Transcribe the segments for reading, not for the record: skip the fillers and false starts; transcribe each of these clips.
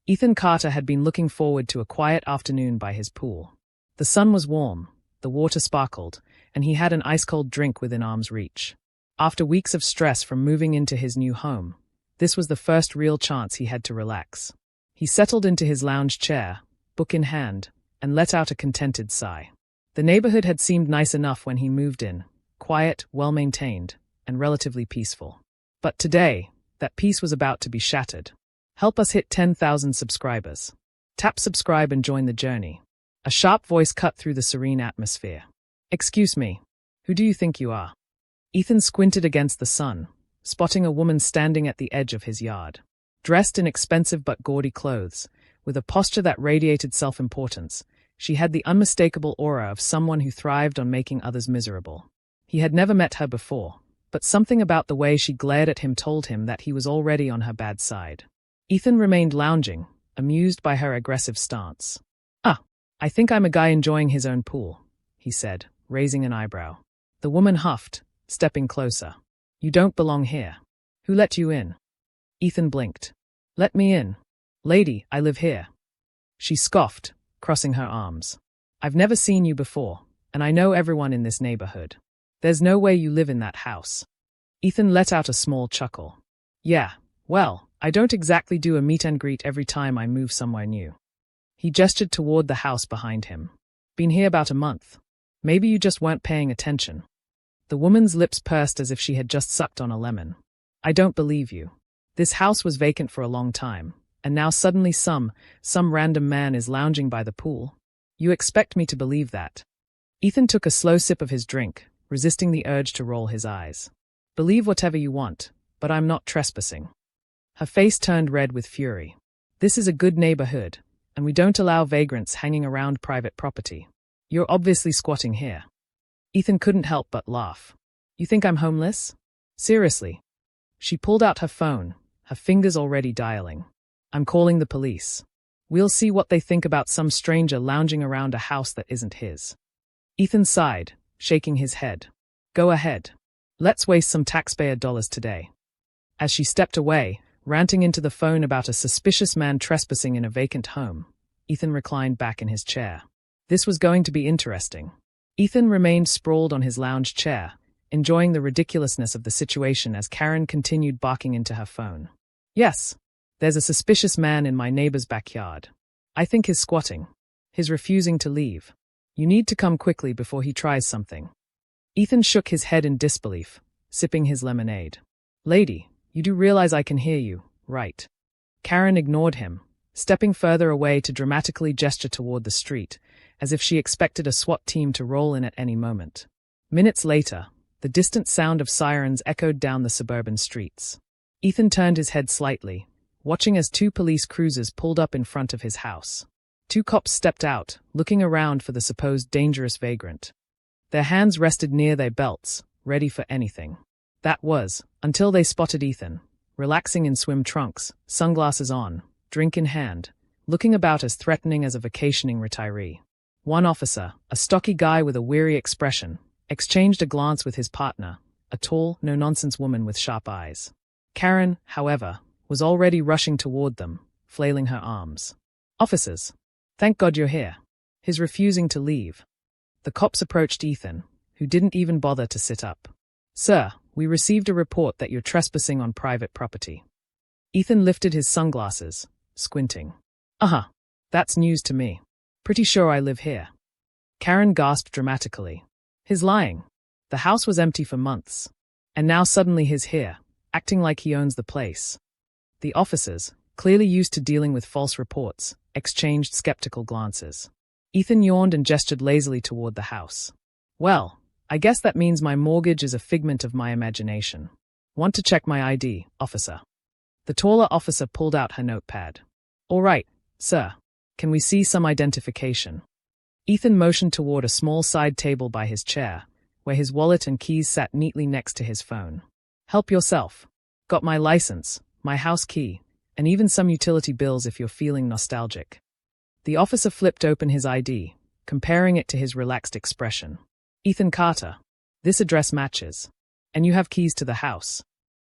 Ethan Carter had been looking forward to a quiet afternoon by his pool. The sun was warm, the water sparkled, and he had an ice-cold drink within arm's reach. After weeks of stress from moving into his new home, this was the first real chance he had to relax. He settled into his lounge chair, book in hand, and let out a contented sigh. The neighborhood had seemed nice enough when he moved in, quiet, well-maintained, and relatively peaceful. But today, that peace was about to be shattered. Help us hit 10,000 subscribers. Tap subscribe and join the journey. A sharp voice cut through the serene atmosphere. Excuse me, who do you think you are? Ethan squinted against the sun, spotting a woman standing at the edge of his yard. Dressed in expensive but gaudy clothes, with a posture that radiated self-importance, she had the unmistakable aura of someone who thrived on making others miserable. He had never met her before, but something about the way she glared at him told him that he was already on her bad side. Ethan remained lounging, amused by her aggressive stance. I think I'm a guy enjoying his own pool, he said, raising an eyebrow. The woman huffed, stepping closer. You don't belong here. Who let you in? Ethan blinked. Let me in. Lady, I live here. She scoffed, crossing her arms. I've never seen you before, and I know everyone in this neighborhood. There's no way you live in that house. Ethan let out a small chuckle. Yeah, well, I don't exactly do a meet and greet every time I move somewhere new. He gestured toward the house behind him. Been here about a month. Maybe you just weren't paying attention. The woman's lips pursed as if she had just sucked on a lemon. I don't believe you. This house was vacant for a long time, and now suddenly some random man is lounging by the pool. You expect me to believe that? Ethan took a slow sip of his drink, resisting the urge to roll his eyes. Believe whatever you want, but I'm not trespassing. Her face turned red with fury. This is a good neighborhood, and we don't allow vagrants hanging around private property. You're obviously squatting here. Ethan couldn't help but laugh. You think I'm homeless? Seriously. She pulled out her phone, her fingers already dialing. I'm calling the police. We'll see what they think about some stranger lounging around a house that isn't his. Ethan sighed, shaking his head. Go ahead. Let's waste some taxpayer dollars today. As she stepped away, ranting into the phone about a suspicious man trespassing in a vacant home, Ethan reclined back in his chair. This was going to be interesting. Ethan remained sprawled on his lounge chair, enjoying the ridiculousness of the situation as Karen continued barking into her phone. Yes, there's a suspicious man in my neighbor's backyard. I think he's squatting. He's refusing to leave. You need to come quickly before he tries something. Ethan shook his head in disbelief, sipping his lemonade. Lady, you do realize I can hear you, right? Karen ignored him, stepping further away to dramatically gesture toward the street, as if she expected a SWAT team to roll in at any moment. Minutes later, the distant sound of sirens echoed down the suburban streets. Ethan turned his head slightly, watching as 2 police cruisers pulled up in front of his house. 2 cops stepped out, looking around for the supposed dangerous vagrant. Their hands rested near their belts, ready for anything. That was, until they spotted Ethan, relaxing in swim trunks, sunglasses on, drink in hand, looking about as threatening as a vacationing retiree. One officer, a stocky guy with a weary expression, exchanged a glance with his partner, a tall, no-nonsense woman with sharp eyes. Karen, however, was already rushing toward them, flailing her arms. Officers, thank God you're here. He's refusing to leave. The cops approached Ethan, who didn't even bother to sit up. Sir, we received a report that you're trespassing on private property. Ethan lifted his sunglasses, squinting. That's news to me. Pretty sure I live here. Karen gasped dramatically. He's lying. The house was empty for months. And now suddenly he's here, acting like he owns the place. The officers, clearly used to dealing with false reports, exchanged skeptical glances. Ethan yawned and gestured lazily toward the house. Well, I guess that means my mortgage is a figment of my imagination. Want to check my ID, officer? The taller officer pulled out her notepad. All right, sir. Can we see some identification? Ethan motioned toward a small side table by his chair, where his wallet and keys sat neatly next to his phone. Help yourself. Got my license, my house key, and even some utility bills if you're feeling nostalgic. The officer flipped open his ID, comparing it to his relaxed expression. Ethan Carter. This address matches. And you have keys to the house.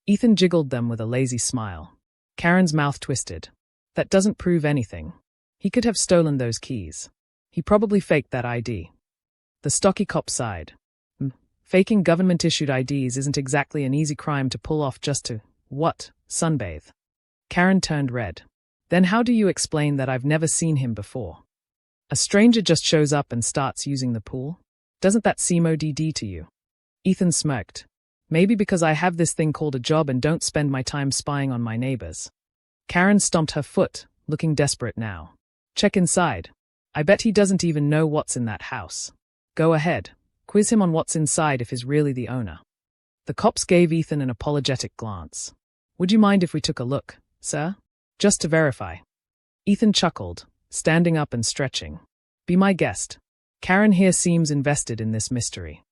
Ethan jiggled them with a lazy smile. Karen's mouth twisted. That doesn't prove anything. He could have stolen those keys. He probably faked that ID. The stocky cop sighed. Faking government-issued IDs isn't exactly an easy crime to pull off just to, what, sunbathe? Karen turned red. Then how do you explain that I've never seen him before? A stranger just shows up and starts using the pool? Doesn't that seem ODD to you? Ethan smirked. Maybe because I have this thing called a job and don't spend my time spying on my neighbors. Karen stomped her foot, looking desperate now. Check inside. I bet he doesn't even know what's in that house. Go ahead. Quiz him on what's inside if he's really the owner. The cops gave Ethan an apologetic glance. Would you mind if we took a look, sir? Just to verify. Ethan chuckled, standing up and stretching. Be my guest. Karen here seems invested in this mystery.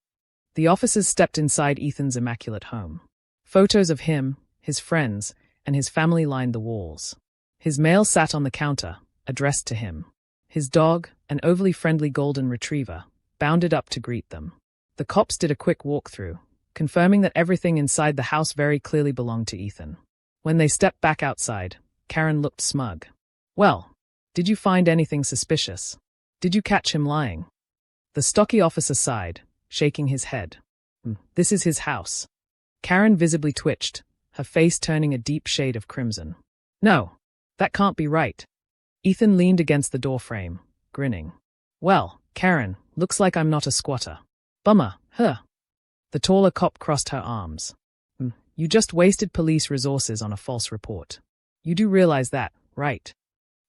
The officers stepped inside Ethan's immaculate home. Photos of him, his friends, and his family lined the walls. His mail sat on the counter, addressed to him. His dog, an overly friendly golden retriever, bounded up to greet them. The cops did a quick walkthrough, confirming that everything inside the house very clearly belonged to Ethan. When they stepped back outside, Karen looked smug. Well, did you find anything suspicious? Did you catch him lying? The stocky officer sighed, shaking his head. This is his house. Karen visibly twitched, her face turning a deep shade of crimson. No, that can't be right. Ethan leaned against the doorframe, grinning. Well, Karen, looks like I'm not a squatter. Bummer, huh? The taller cop crossed her arms. You just wasted police resources on a false report. You do realize that, right?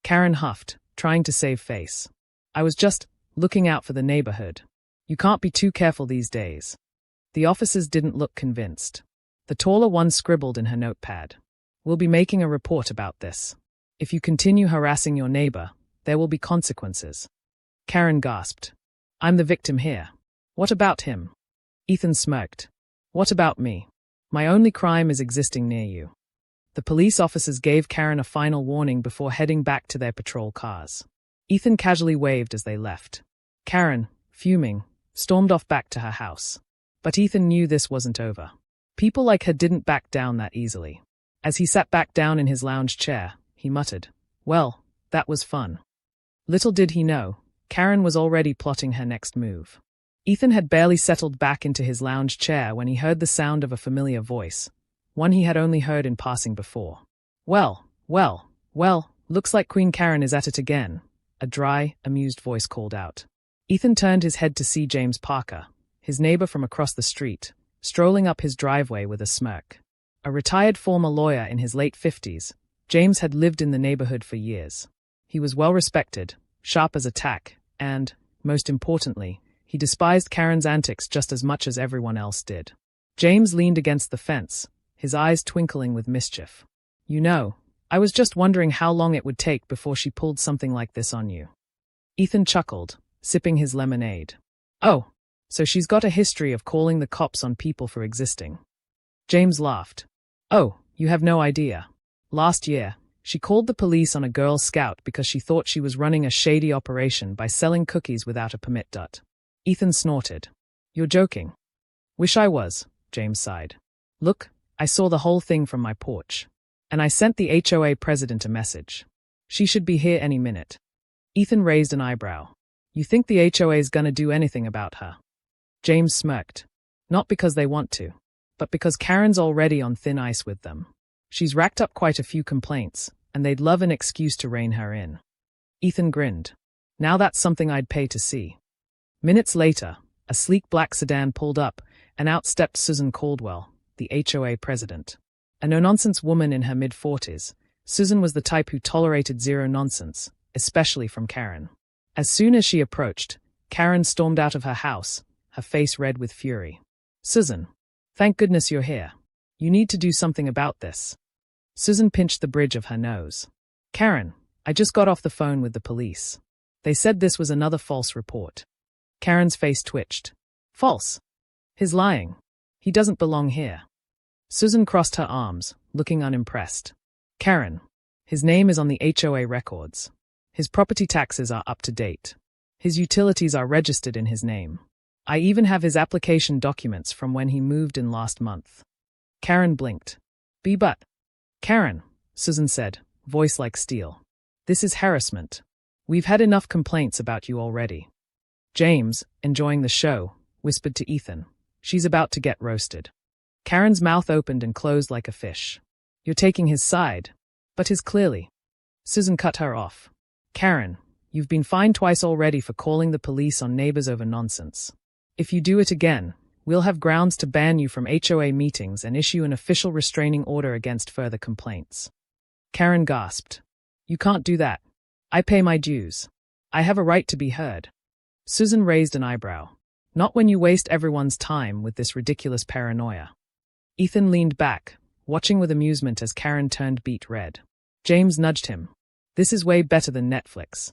Karen huffed, trying to save face. I was just looking out for the neighborhood. You can't be too careful these days. The officers didn't look convinced. The taller one scribbled in her notepad. We'll be making a report about this. If you continue harassing your neighbor, there will be consequences. Karen gasped. I'm the victim here. What about him? Ethan smirked. What about me? My only crime is existing near you. The police officers gave Karen a final warning before heading back to their patrol cars. Ethan casually waved as they left. Karen, fuming, stormed off back to her house. But Ethan knew this wasn't over. People like her didn't back down that easily. As he sat back down in his lounge chair, he muttered, Well, that was fun. Little did he know, Karen was already plotting her next move. Ethan had barely settled back into his lounge chair when he heard the sound of a familiar voice, one he had only heard in passing before. Well, looks like Queen Karen is at it again, a dry, amused voice called out. Ethan turned his head to see James Parker, his neighbor from across the street, strolling up his driveway with a smirk. A retired former lawyer in his late 50s, James had lived in the neighborhood for years. He was well respected, sharp as a tack, and, most importantly, he despised Karen's antics just as much as everyone else did. James leaned against the fence, his eyes twinkling with mischief. You know, I was just wondering how long it would take before she pulled something like this on you. Ethan chuckled, sipping his lemonade. Oh, so she's got a history of calling the cops on people for existing. James laughed. Oh, you have no idea. Last year, she called the police on a Girl Scout because she thought she was running a shady operation by selling cookies without a permit. Ethan snorted. You're joking. Wish I was, James sighed. Look, I saw the whole thing from my porch. And I sent the HOA president a message. She should be here any minute. Ethan raised an eyebrow. You think the HOA's gonna do anything about her? James smirked. Not because they want to, but because Karen's already on thin ice with them. She's racked up quite a few complaints, and they'd love an excuse to rein her in. Ethan grinned. Now that's something I'd pay to see. Minutes later, a sleek black sedan pulled up, and out stepped Susan Caldwell, the HOA president. A no-nonsense woman in her mid-40s, Susan was the type who tolerated zero nonsense, especially from Karen. As soon as she approached, Karen stormed out of her house, her face red with fury. Susan, thank goodness you're here. You need to do something about this. Susan pinched the bridge of her nose. Karen, I just got off the phone with the police. They said this was another false report. Karen's face twitched. False? He's lying. He doesn't belong here. Susan crossed her arms, looking unimpressed. Karen, his name is on the HOA records. His property taxes are up to date. His utilities are registered in his name. I even have his application documents from when he moved in last month. Karen blinked. But. Karen, Susan said, voice like steel. This is harassment. We've had enough complaints about you already. James, enjoying the show, whispered to Ethan. She's about to get roasted. Karen's mouth opened and closed like a fish. You're taking his side. But his clearly. Susan cut her off. Karen, you've been fined twice already for calling the police on neighbors over nonsense. If you do it again, we'll have grounds to ban you from HOA meetings and issue an official restraining order against further complaints. Karen gasped. You can't do that. I pay my dues. I have a right to be heard. Susan raised an eyebrow. Not when you waste everyone's time with this ridiculous paranoia. Ethan leaned back, watching with amusement as Karen turned beet red. James nudged him. This is way better than Netflix.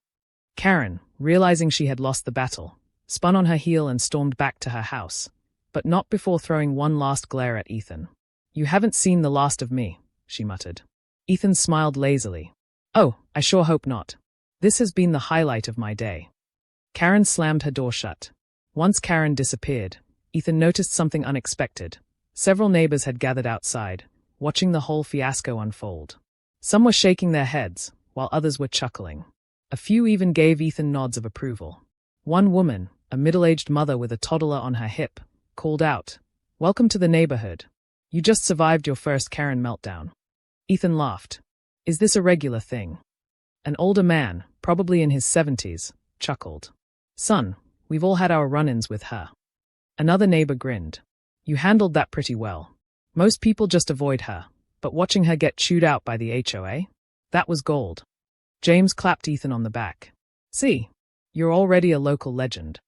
Karen, realizing she had lost the battle, spun on her heel and stormed back to her house, but not before throwing one last glare at Ethan. You haven't seen the last of me, she muttered. Ethan smiled lazily. Oh, I sure hope not. This has been the highlight of my day. Karen slammed her door shut. Once Karen disappeared, Ethan noticed something unexpected. Several neighbors had gathered outside, watching the whole fiasco unfold. Some were shaking their heads, while others were chuckling. A few even gave Ethan nods of approval. One woman, a middle-aged mother with a toddler on her hip, called out, "Welcome to the neighborhood. You just survived your first Karen meltdown." Ethan laughed. Is this a regular thing? An older man, probably in his 70s, chuckled. Son, we've all had our run-ins with her. Another neighbor grinned. You handled that pretty well. Most people just avoid her, but watching her get chewed out by the HOA? That was gold. James clapped Ethan on the back. See, you're already a local legend.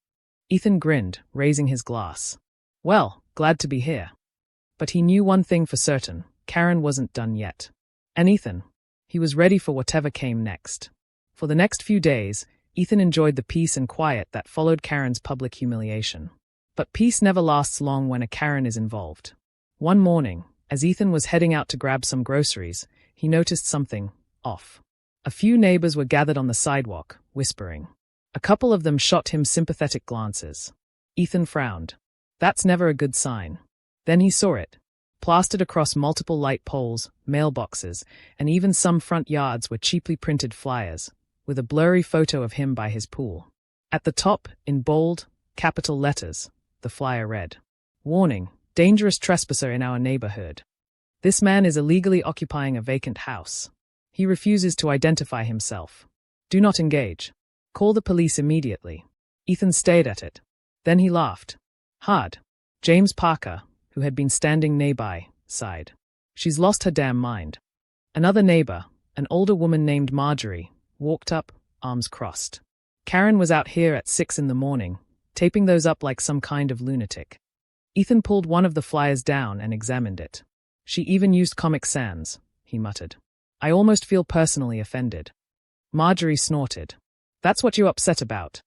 Ethan grinned, raising his glass. Well, glad to be here. But he knew one thing for certain, Karen wasn't done yet. And Ethan, he was ready for whatever came next. For the next few days, Ethan enjoyed the peace and quiet that followed Karen's public humiliation. But peace never lasts long when a Karen is involved. One morning, as Ethan was heading out to grab some groceries, he noticed something off. A few neighbors were gathered on the sidewalk, whispering. A couple of them shot him sympathetic glances. Ethan frowned. That's never a good sign. Then he saw it. Plastered across multiple light poles, mailboxes, and even some front yards were cheaply printed flyers, with a blurry photo of him by his pool. At the top, in bold, capital letters, the flyer read, "Warning, dangerous trespasser in our neighborhood. This man is illegally occupying a vacant house. He refuses to identify himself. Do not engage. Call the police immediately." Ethan stared at it. Then he laughed. Hard. James Parker, who had been standing nearby, sighed. She's lost her damn mind. Another neighbor, an older woman named Marjorie, walked up, arms crossed. Karen was out here at 6 in the morning, taping those up like some kind of lunatic. Ethan pulled one of the flyers down and examined it. She even used Comic Sans, he muttered. I almost feel personally offended. Marjorie snorted. That's what you're upset about.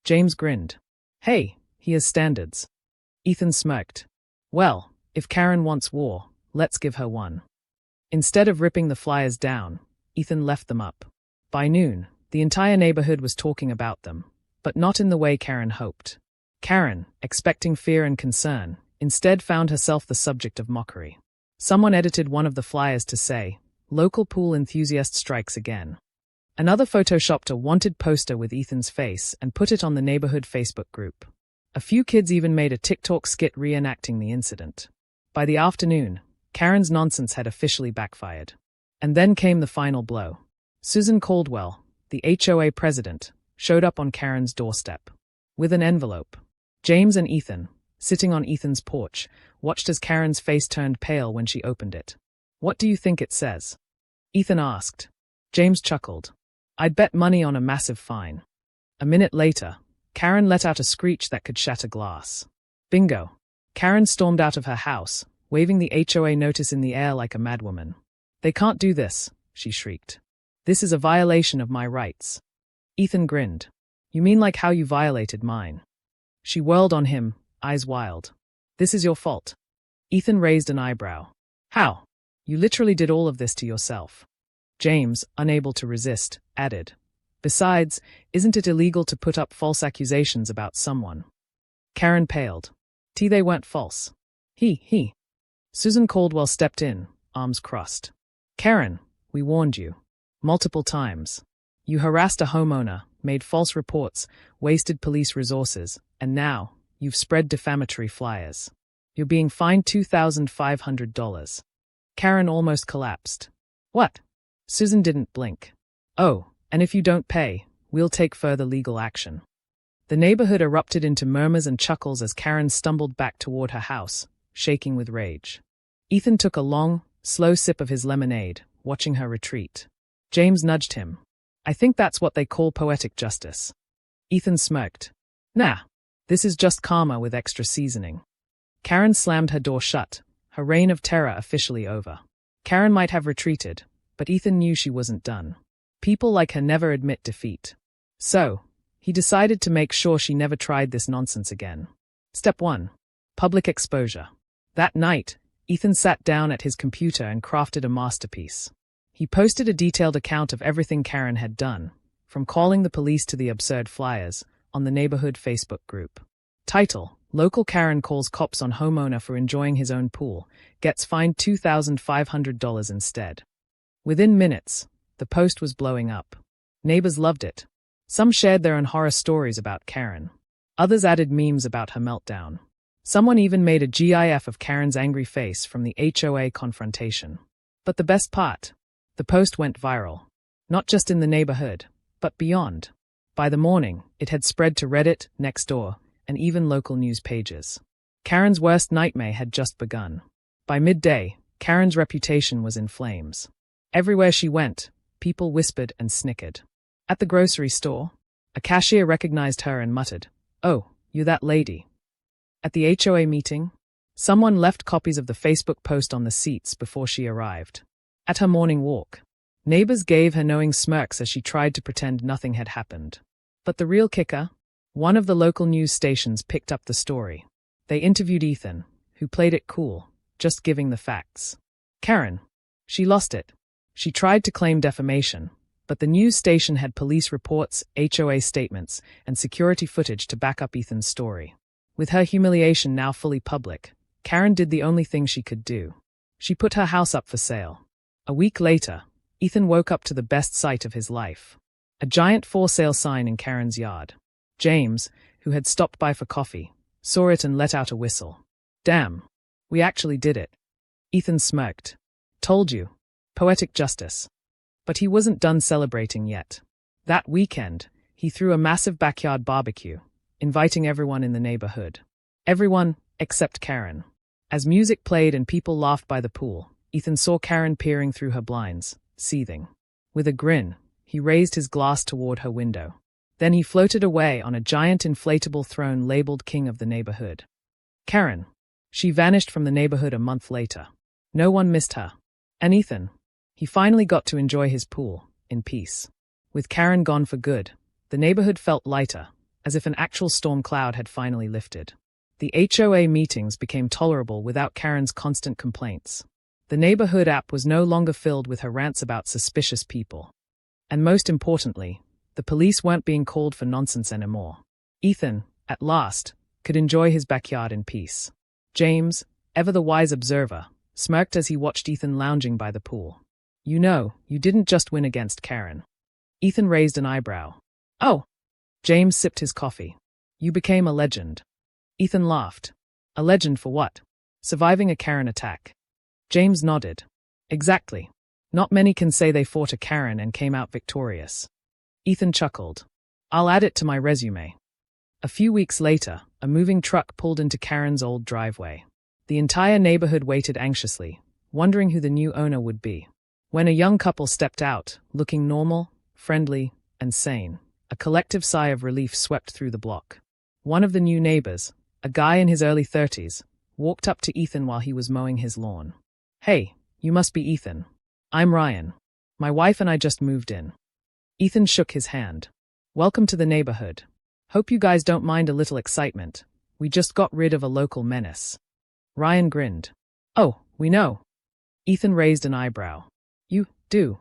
James grinned. Hey, he has standards. Ethan smirked. Well, if Karen wants war, let's give her one. Instead of ripping the flyers down, Ethan left them up. By noon, the entire neighborhood was talking about them, but not in the way Karen hoped. Karen, expecting fear and concern, instead found herself the subject of mockery. Someone edited one of the flyers to say, "Local pool enthusiast strikes again." Another photoshopped a wanted poster with Ethan's face and put it on the neighborhood Facebook group. A few kids even made a TikTok skit reenacting the incident. By the afternoon, Karen's nonsense had officially backfired. And then came the final blow. Susan Caldwell, the HOA president, showed up on Karen's doorstep. With an envelope. James and Ethan, sitting on Ethan's porch, watched as Karen's face turned pale when she opened it. What do you think it says? Ethan asked. James chuckled. I'd bet money on a massive fine. A minute later, Karen let out a screech that could shatter glass. Bingo. Karen stormed out of her house, waving the HOA notice in the air like a madwoman. They can't do this, she shrieked. This is a violation of my rights. Ethan grinned. You mean like how you violated mine? She whirled on him, eyes wild. This is your fault. Ethan raised an eyebrow. How? You literally did all of this to yourself. James, unable to resist, added. Besides, isn't it illegal to put up false accusations about someone? Karen paled. They weren't false. He. Susan Caldwell stepped in, arms crossed. Karen, we warned you. Multiple times. You harassed a homeowner, made false reports, wasted police resources, and now, you've spread defamatory flyers. You're being fined $2,500. Karen almost collapsed. What? Susan didn't blink. Oh, and if you don't pay, we'll take further legal action. The neighborhood erupted into murmurs and chuckles as Karen stumbled back toward her house, shaking with rage. Ethan took a long, slow sip of his lemonade, watching her retreat. James nudged him. I think that's what they call poetic justice. Ethan smirked. Nah, this is just karma with extra seasoning. Karen slammed her door shut, her reign of terror officially over. Karen might have retreated, but Ethan knew she wasn't done. People like her never admit defeat. So, he decided to make sure she never tried this nonsense again. Step 1. Public exposure. That night, Ethan sat down at his computer and crafted a masterpiece. He posted a detailed account of everything Karen had done, from calling the police to the absurd flyers, on the neighborhood Facebook group. Title: Local Karen calls cops on homeowner for enjoying his own pool, gets fined $2,500 instead. Within minutes, the post was blowing up. Neighbors loved it. Some shared their own horror stories about Karen. Others added memes about her meltdown. Someone even made a GIF of Karen's angry face from the HOA confrontation. But the best part? The post went viral. Not just in the neighborhood, but beyond. By the morning, it had spread to Reddit, Nextdoor, and even local news pages. Karen's worst nightmare had just begun. By midday, Karen's reputation was in flames. Everywhere she went, people whispered and snickered. At the grocery store, a cashier recognized her and muttered, "Oh, you that lady." At the HOA meeting, someone left copies of the Facebook post on the seats before she arrived. At her morning walk, neighbors gave her knowing smirks as she tried to pretend nothing had happened. But the real kicker? One of the local news stations picked up the story. They interviewed Ethan, who played it cool, just giving the facts. Karen. She lost it. She tried to claim defamation, but the news station had police reports, HOA statements, and security footage to back up Ethan's story. With her humiliation now fully public, Karen did the only thing she could do. She put her house up for sale. A week later, Ethan woke up to the best sight of his life. A giant for sale sign in Karen's yard. James, who had stopped by for coffee, saw it and let out a whistle. Damn, we actually did it. Ethan smirked. Told you. Poetic justice. But he wasn't done celebrating yet. That weekend, he threw a massive backyard barbecue, inviting everyone in the neighborhood. Everyone, except Karen. As music played and people laughed by the pool, Ethan saw Karen peering through her blinds, seething. With a grin, he raised his glass toward her window. Then he floated away on a giant inflatable throne labeled King of the Neighborhood. Karen. She vanished from the neighborhood a month later. No one missed her. And Ethan. He finally got to enjoy his pool, in peace. With Karen gone for good, the neighborhood felt lighter, as if an actual storm cloud had finally lifted. The HOA meetings became tolerable without Karen's constant complaints. The neighborhood app was no longer filled with her rants about suspicious people. And most importantly, the police weren't being called for nonsense anymore. Ethan, at last, could enjoy his backyard in peace. James, ever the wise observer, smirked as he watched Ethan lounging by the pool. You know, you didn't just win against Karen. Ethan raised an eyebrow. Oh! James sipped his coffee. You became a legend. Ethan laughed. A legend for what? Surviving a Karen attack. James nodded. Exactly. Not many can say they fought a Karen and came out victorious. Ethan chuckled. I'll add it to my resume. A few weeks later, a moving truck pulled into Karen's old driveway. The entire neighborhood waited anxiously, wondering who the new owner would be. When a young couple stepped out, looking normal, friendly, and sane, a collective sigh of relief swept through the block. One of the new neighbors, a guy in his early 30s, walked up to Ethan while he was mowing his lawn. Hey, you must be Ethan. I'm Ryan. My wife and I just moved in. Ethan shook his hand. Welcome to the neighborhood. Hope you guys don't mind a little excitement. We just got rid of a local menace. Ryan grinned. Oh, we know. Ethan raised an eyebrow. You do.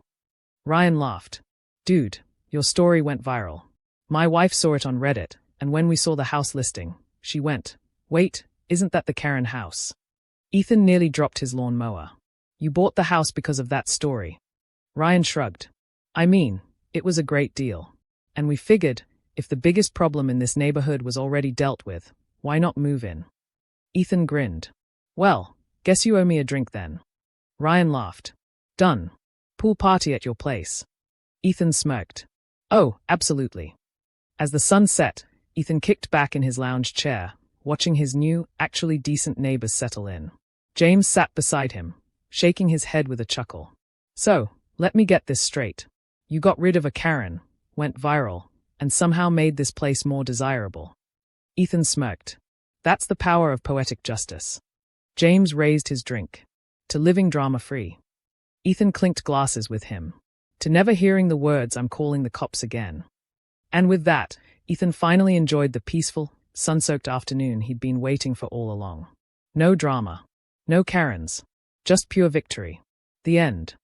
Ryan laughed. Dude, your story went viral. My wife saw it on Reddit, and when we saw the house listing, she went, wait, isn't that the Karen house? Ethan nearly dropped his lawnmower. You bought the house because of that story. Ryan shrugged. I mean, It was a great deal. And we figured, if the biggest problem in this neighborhood was already dealt with, why not move in? Ethan grinned. Well, guess you owe me a drink then. Ryan laughed. Done. Pool party at your place. Ethan smirked. Oh, absolutely. As the sun set, Ethan kicked back in his lounge chair, watching his new, actually decent neighbors settle in. James sat beside him, shaking his head with a chuckle. So, let me get this straight. You got rid of a Karen, went viral, and somehow made this place more desirable. Ethan smirked. That's the power of poetic justice. James raised his drink. To living drama-free. Ethan clinked glasses with him. To never hearing the words I'm calling the cops again. And with that, Ethan finally enjoyed the peaceful, sun-soaked afternoon he'd been waiting for all along. No drama. No Karens. Just pure victory. The end.